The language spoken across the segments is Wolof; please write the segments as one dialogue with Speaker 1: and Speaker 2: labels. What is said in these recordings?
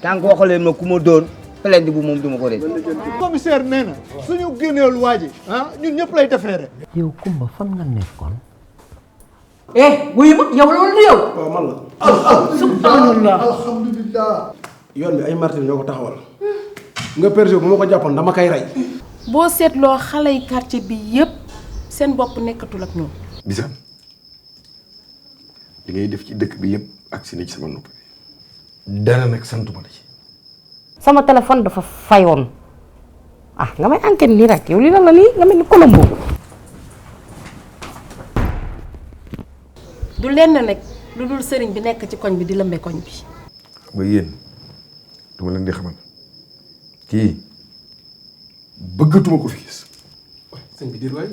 Speaker 1: tant que waxalee ma ku ma dóor plainte bu moom duma ko rek.
Speaker 2: commissaire nee na suñu génneelu waa ji ñun ñëpp lay defeere.
Speaker 3: yow Kumba fan nga nekkoon.
Speaker 4: wuyu ma yow loolu du yow.
Speaker 5: waaw man la.
Speaker 2: subhanallah alhamdulilah.
Speaker 5: yoon bi ay martyr ñoo ko taxawal. nga perso bu ma ko jàppoon dama koy rey.
Speaker 6: boo seetloo xale yi quartier bi yépp seen bopp nekkatul ak ñoom.
Speaker 7: Bisaan li ngay def ci dëkk bi yëpp ak si ne ci sama nopp bi dara nag santuma la ci.
Speaker 3: sama téléphone dafa fayoon nga may enquête nii rek yow li lan la nii nga mel ni Colombo.
Speaker 6: du lenn nag lu dul sëriñ bi nekk ci koñ bi di lëmbe koñ bi.
Speaker 7: xam nga yéen dama leen di xamal kii bëggatuma ko fi gis.
Speaker 5: waay sëñ bi dir waay.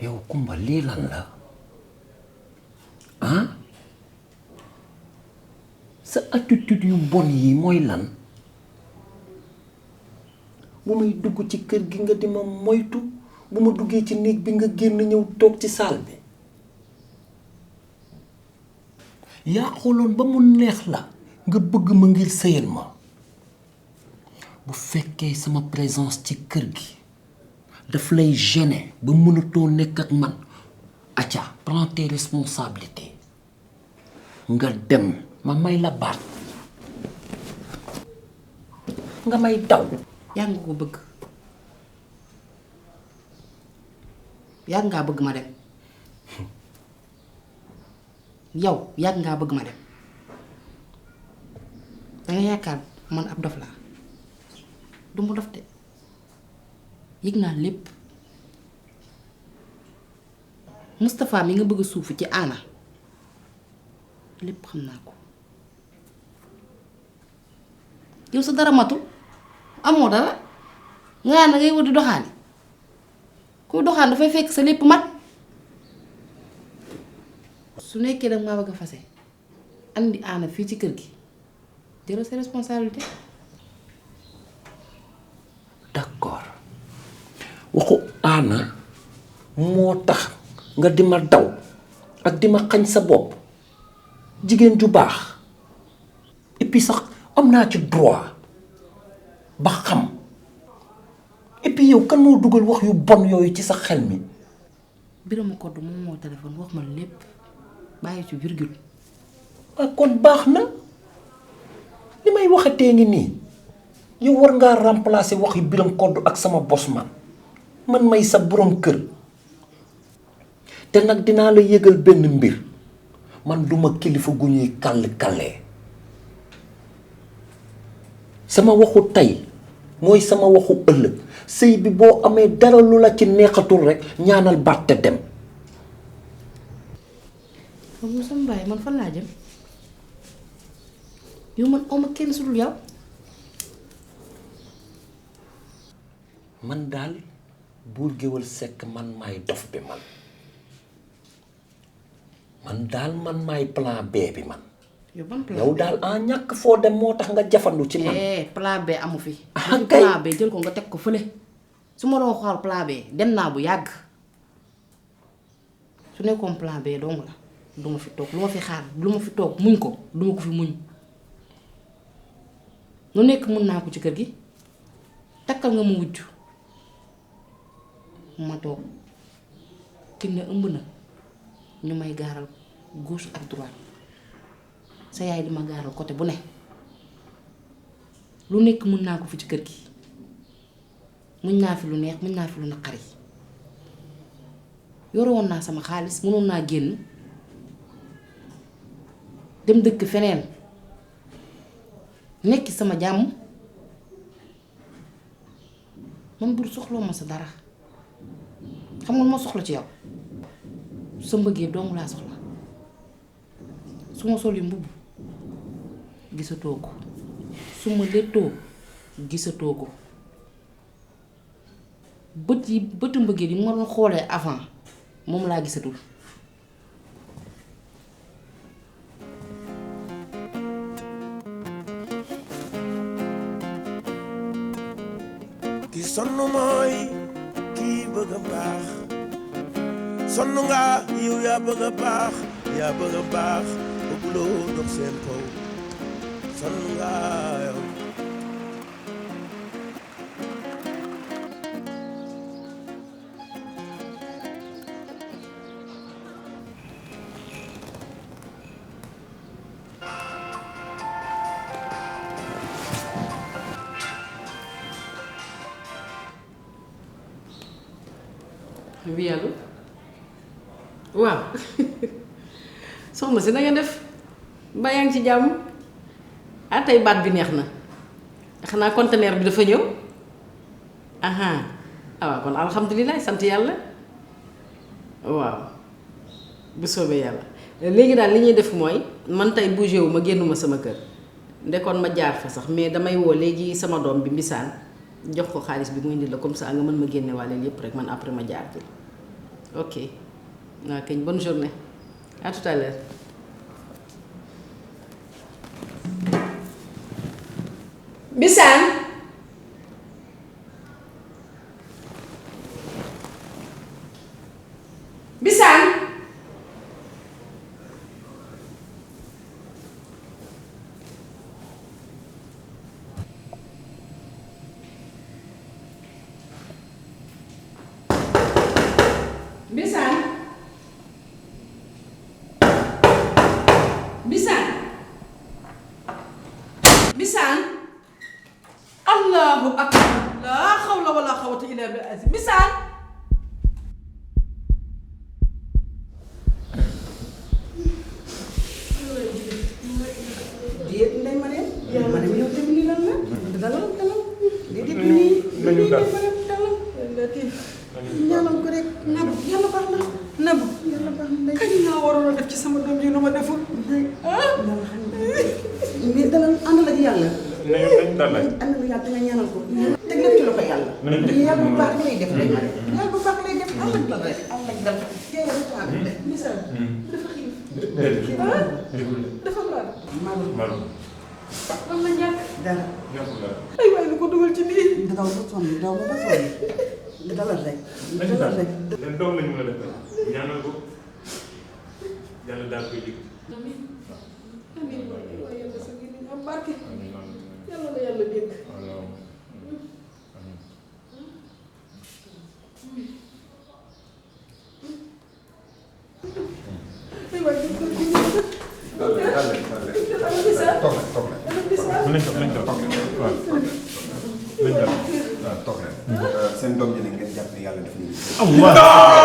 Speaker 3: yow Kumba lii lan la sa attitude yu bon yi mooy lan bu may dugg ci kër gi nga di ma moytu bu ma duggee ci néeg bi nga génn ñëw toog ci saal bi yaa xooloon ba mu neex la nga bëgg ma ngir sëyal ma bu fekkee sama présence ci kër gi daf lay gêner ba mënatoo nekk ak man acca prends tes responsabilités nga dem ma may la baat nga may daw.
Speaker 4: yàgg nga ko bëgg yàgg ngaa bëgg ma dem yow yàgg ngaa bëgg ma dem danga yaakaar man ab dof laa du mu dof de yëg naa lépp Moustapha mi nga bëgg a suufu ci Anna lépp xam naa ko yow sa dara matul amoo dara nga na ngay wut di doxaani kuy doxaan dafay fekk sa lépp mat su nekkee danga maa bëgg a fase andi Anna fii ci kër gi jëlal sa responsabilité.
Speaker 3: d'accord waxu Anna moo tax nga di ma daw ak di ma xañ sa bopp jigéen ju baax et puis sax am naa ci droit ba xam et puis yow kan moo dugal wax yu bon yooyu ci sa xel mi.
Speaker 4: Birama Koddu moom moo téléphone wax ma lépp bàyyi ci virgule.
Speaker 3: kon baax na li may waxatee ngi nii yow war ngaa remplacer waxi Biram Kodd ak sama bos man may sa borom kër te nag dinaa la yëgal benn mbir man duma kilifa gu ñuy kàll-kàllee sama waxu tey mooy sama waxu ëllëg sëy bi boo amee dara lu la ci neexatul rek ñaanal baat te dem.
Speaker 4: moom sama baay man fan laa jëm yow man oma kenn su dul yow.
Speaker 3: man daal Buur Géwël Sekk man maay dof bi man daal man maay plan B bi man.
Speaker 4: yow ban plan
Speaker 3: yow daal en ñàkk foo dem moo tax nga jafandu ci man.
Speaker 4: plan B amu fi.
Speaker 3: kay
Speaker 4: plan B jël ko nga teg ko fële su ma doon xool plan B dem naa bu yàgg su nekkoon plan B dong la du ma fi toog lu ma fi xaar lu ma fi toog muñ ko du ma ko fi muñ lu nekk mun naa ko ci kër gi takkal nga mu wujj ma toog Kiné ëmb na ñu may gaaral gauche ak droite sa yaay di ma gaaral côté bu ne lu nekk mun naa ko fi ci kër gi muñ naa fi lu neex muñ naa fi lu naqari yore woon naa sama xaalis mënoon naa génn dem dëkk feneen nekki sama jàmm man Buur soxloo ma sa dara xam nga lu ma soxla ci yow sa mbëggee dong laa soxla su ma sol yi mbubb gisatoo ko su ma léttoo gisatoo ko bëtu mbëggee yi ma doon xoolee avant moom laa gisatul.
Speaker 8: ki sonn mooy kii bëgg a baax sonn nga yow yaa bëgg a baax bëgguloo dox seen kaw sonn nga yow.
Speaker 9: oui allo waaw soxna si na nga def ba yaa ngi ci jàmm tey baat bi neex na xanaa conteneur bi dafa ñëw waaw kon alhamdulilah sant yàlla waaw bu soobee yàlla léegi daal li ñuy def mooy man tey bougé wu ma génnuma sama kër ndekoon ma jaar fa sax mais damay woo léegi sama doom bi mbisaan jox ko xaalis bi mu indi la comme ça nga mën ma génne waale lépp rek man après ma jaar bi ok waaw kañ bonne journée à tout à l'heure. Mbisaan Mbisaan Mbisaan Mbisaan Mbisaan allahu akbar laa xawla wala xawata illa billah Mbisaan déet ndey ma dem yow dem lii lan la dalal déet nii nañu dal ñaanal ko rek nabu yàlla baax na nabu yàlla baax na kañ naa waroon a def ci sama doom yi lu ma deful mais dalal àndal ak yàlla àndal ak yàlla te nga ñaanal ko teg lépp ci loxo yàlla yàlla bu baax lay def yàlla bu baax lay def ànd ak dal rek ànd ak dal yàlla misal dafa xiif dafa laal malu lan la ñàkk dara ay waay lu ko dugal ci nii daw ba sonn daw ba sonn dalal rek dalal rek
Speaker 10: leen doom lañu mën a def ñaanal ko yàlla daal koy dégg
Speaker 9: amiin amiin waay yàlla sa ngi am barke yàlla la yàlla dégg
Speaker 10: toog
Speaker 7: toog leen. seen doom ji nag ngeen jàpp ne yàlla def nañu.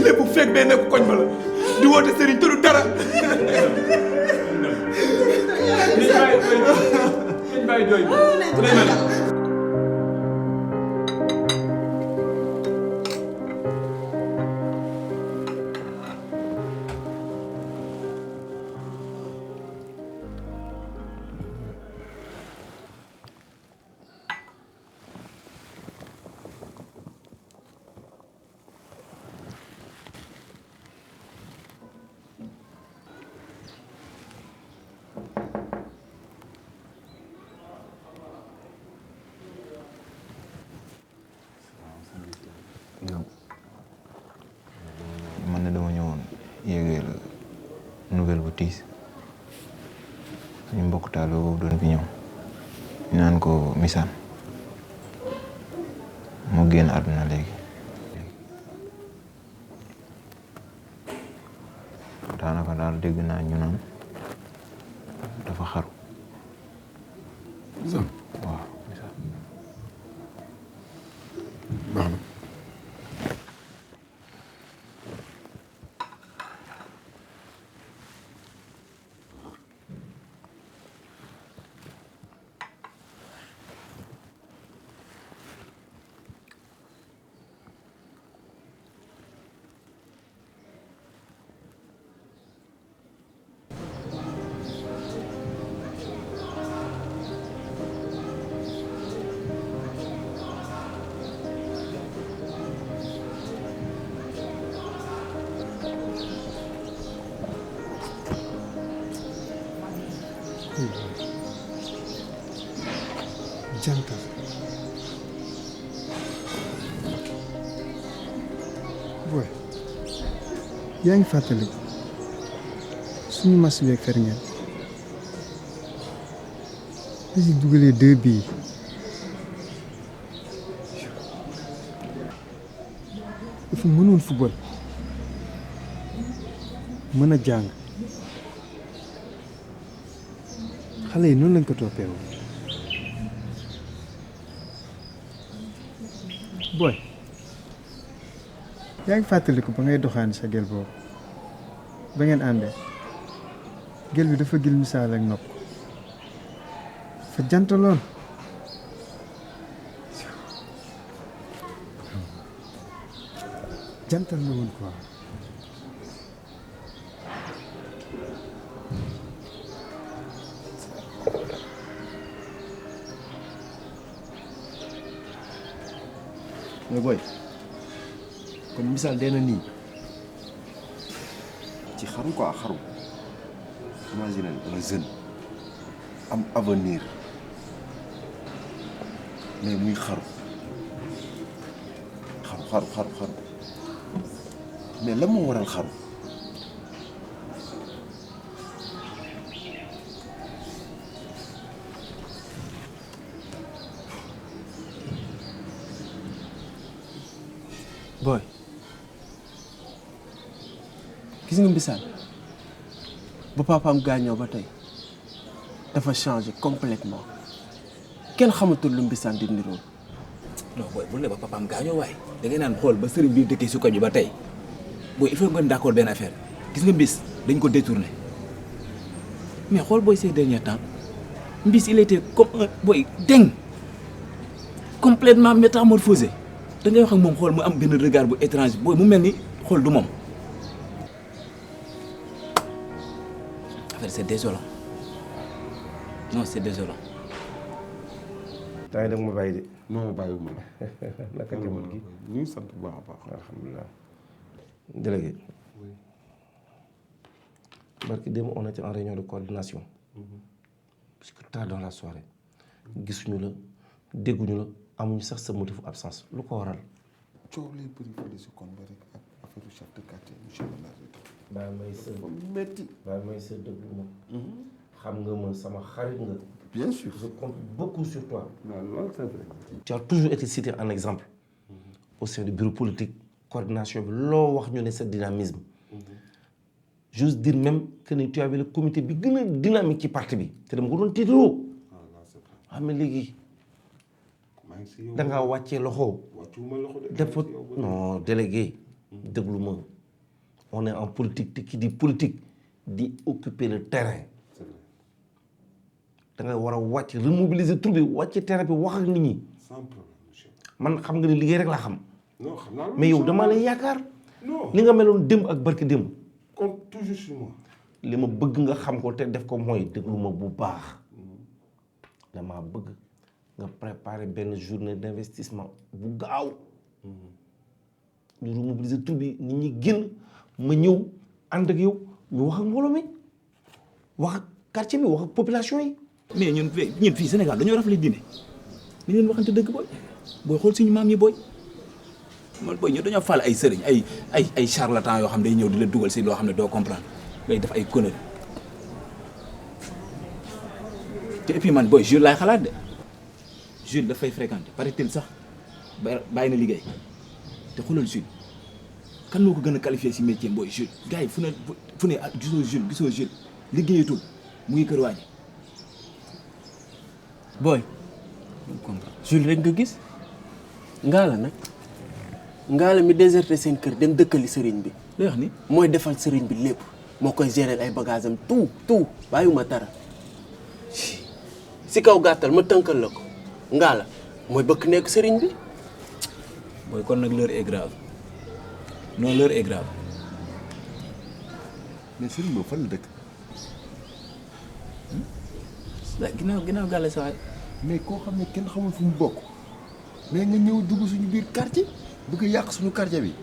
Speaker 11: lépp fekk bee nekk koñ ba la di woote sëriñ te du dara.
Speaker 12: man na dama ñëwoon yéegee la nouvelle bu tiis suñu mbokk taal boobu doon fi ñëw ñu naan ko Misaan moo génn àdduna léegi daanaka daal dégg naa ñu naan dafa xaru.
Speaker 7: Misaan
Speaker 12: waaw Misaan
Speaker 7: baax na.
Speaker 2: jantal booy yaa ngi fàttali suñu match bi ak ferñeent bi si dugalee 2 bii dafa mënoon football mën a jàng xale yi noonu lañ ko toppee woon booy yaa ngi fàttaliku ba ngay doxaani sa gel boobu ba ngeen àndee gel bi dafa gil misaal ak nopp fa jantaloon jantal la woon quoi
Speaker 13: mais booy kon misaal dee na nii ci xaru quoi xaru imagine un jeune am avenir mais muy xaru mais lan moo waral xaru
Speaker 14: booy gis nga Mbissane ba papaam gaañoo ba tey dafa changé complètement kenn xamatul lu Mbissane di niroon.
Speaker 15: non booy bul ne ba papaam gaañoo waaye da ngay naan xool ba sëriñ bi dëkkee su ko bi ba tey booy il faut nga d'accord benn affaire gis nga Mbiss dañ ko détourné mais xool booy ces derniers temps Mbiss il était comme un booy dingue complètement métamorphosé. da ngay wax ak moom xool mu am benn regard bu étrange booy mu mel ni xool du moom affaire c'est désolant non c'est désolant.
Speaker 13: temps yi nag ma bàyyi de
Speaker 16: non bàyyiwuma la.
Speaker 17: naka njaboot gi.
Speaker 16: ñu ngi sant bu baax a baax.
Speaker 17: alhamdulilah. délégué. barki démb on était en réunion de coordination. jusque tard dans la soirée. gisuñu la dégguñu la amuñu sax sa motif absence lu ko waral.
Speaker 16: coow lay bëri fële si kon ba rek ak affaire chef de quartier monsieur le maire.
Speaker 17: bàyyi may sa
Speaker 16: metti
Speaker 17: bàyyi may sa dëgg ma. xam nga ma sama xarit nga.
Speaker 16: bien sûr
Speaker 17: je compte beaucoup sur toi.
Speaker 16: non loolu c'est vrai.
Speaker 17: tu as toujours été cité en exemple. au sein du bureau politique coordination bi loo wax ñu ne sa dynamisme. j'ose dire même que ni tu avais le comité bi gën a dynamique ci parti bi te dama ko doon tiitaroo. xam nga léegi da ngaa wàccee loxo. dafa non délégué. déglu ma on est en politique te qui dit politique di occuper le terrain. da nga war a wàcc remobiliser troupe bi wàcc terrain bi wax ak nit ñi.
Speaker 16: sans problème monsieur.
Speaker 17: man xam nga ni liggéey rek laa xam.
Speaker 16: non xam naa
Speaker 17: mais yow damaa lay yaakaar.
Speaker 16: non
Speaker 17: li nga meloon démb ak barki démb.
Speaker 16: compte toujours sur moi.
Speaker 17: li ma bëgg nga xam ko te def ko mooy déglu ma bu baax. damaa bëgg nga préparer benn journée d'investissement bu gaaw. ñu remobiliser troupe bi nit ñi génn ma ñëw ànd ak yow ñu wax ak mbooloo mi wax ak quartier bi wax ak population yi.
Speaker 15: mais ñun fii Sénégal dañoo rafetlu diine ni leen waxante dëgg booy xool suñu maam yi booy ñu dañoo fal ay sëriñ ay charlatan yoo xam ne day ñëw di la dugal si loo xam ne doo comprendre ngay def ay conneries te et puis man booy Jules laay xalaat de Jules dafay fréquenter paraît-il sax bàyyi na liggéey te xoolal Jules kan moo ko gën a qualifié si métier booy Jules gars yi fu ne gisoo Jules liggéeyatul mu ngi kër waaji
Speaker 14: booy Jules rek nga gis ngaala nag ngaala mi déserté seen kër dem dëkkali sëriñ bi
Speaker 15: lay wax ni
Speaker 14: mooy defal sëriñ bi lépp moo koy gérer ay bagages am tout bàyyiwuma dara si kaw gàttal ma tënkal la ko ngaala mooy bëkk nekk sëriñ bi
Speaker 15: booy kon nag l'heure est grave non l'heure est grave
Speaker 16: mais sëriñ boobu fan la dëkk
Speaker 15: ginnaaw gàlle sa waay
Speaker 16: mais koo xam ne kenn xamul fu mu bokk mais nga ñëw dugg suñu biir quartier bëgg a yàq suñu quartier bi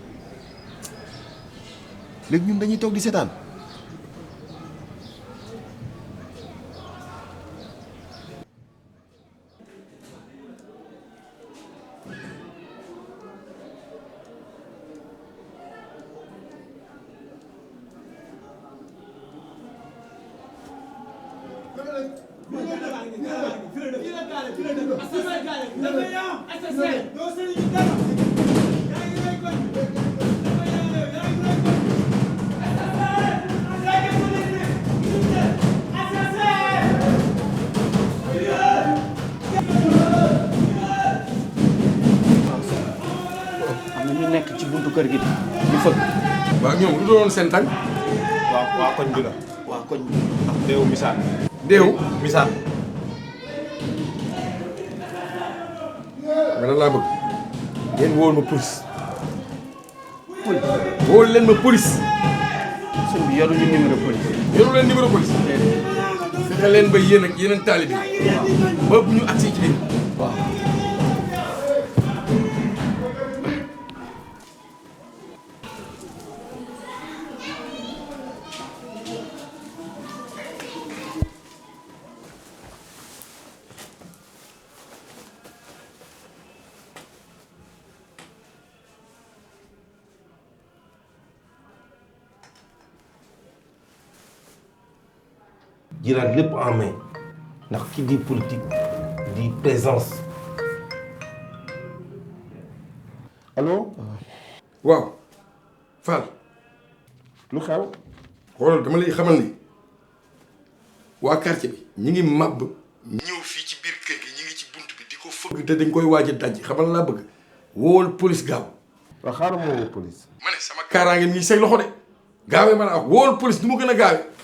Speaker 16: léegi ñun dañuy toog di seetaan.
Speaker 14: kër gi di fëgg.
Speaker 7: waaw ñoom lu doon seen tànk.
Speaker 12: waa koñ bi la.
Speaker 14: waa koñ bi.
Speaker 12: Déew Misaan.
Speaker 7: Déew
Speaker 12: Misaan.
Speaker 7: nga lan laa bëgg ngeen wóol ma police. wóol leen ma police.
Speaker 14: sëñ bi yoruñu numéro police.
Speaker 7: yoru leen numéro police. fexe leen ba yéen ak yeneen taalibe ba bu ñu agsi ci biir.
Speaker 14: waaw.
Speaker 17: jëlaat lépp en main ndax ki di politique di présence.
Speaker 7: allo. waaw. Fall. lu xew. xoolal dama lay xamal ni waa quartier bi ñi ngi màbb. ñëw fii ci biir kër gi ñi ngi ci bunt bi di ko fëgg te dañ koy waaj a daj xamal laa bëgg woowal police gaaw.
Speaker 16: waaw xaaral ma woo police.
Speaker 7: ma ne sama kaaraange mi ngi say loxo de gaawee ma la wax woowal police du ma gën a gaawee.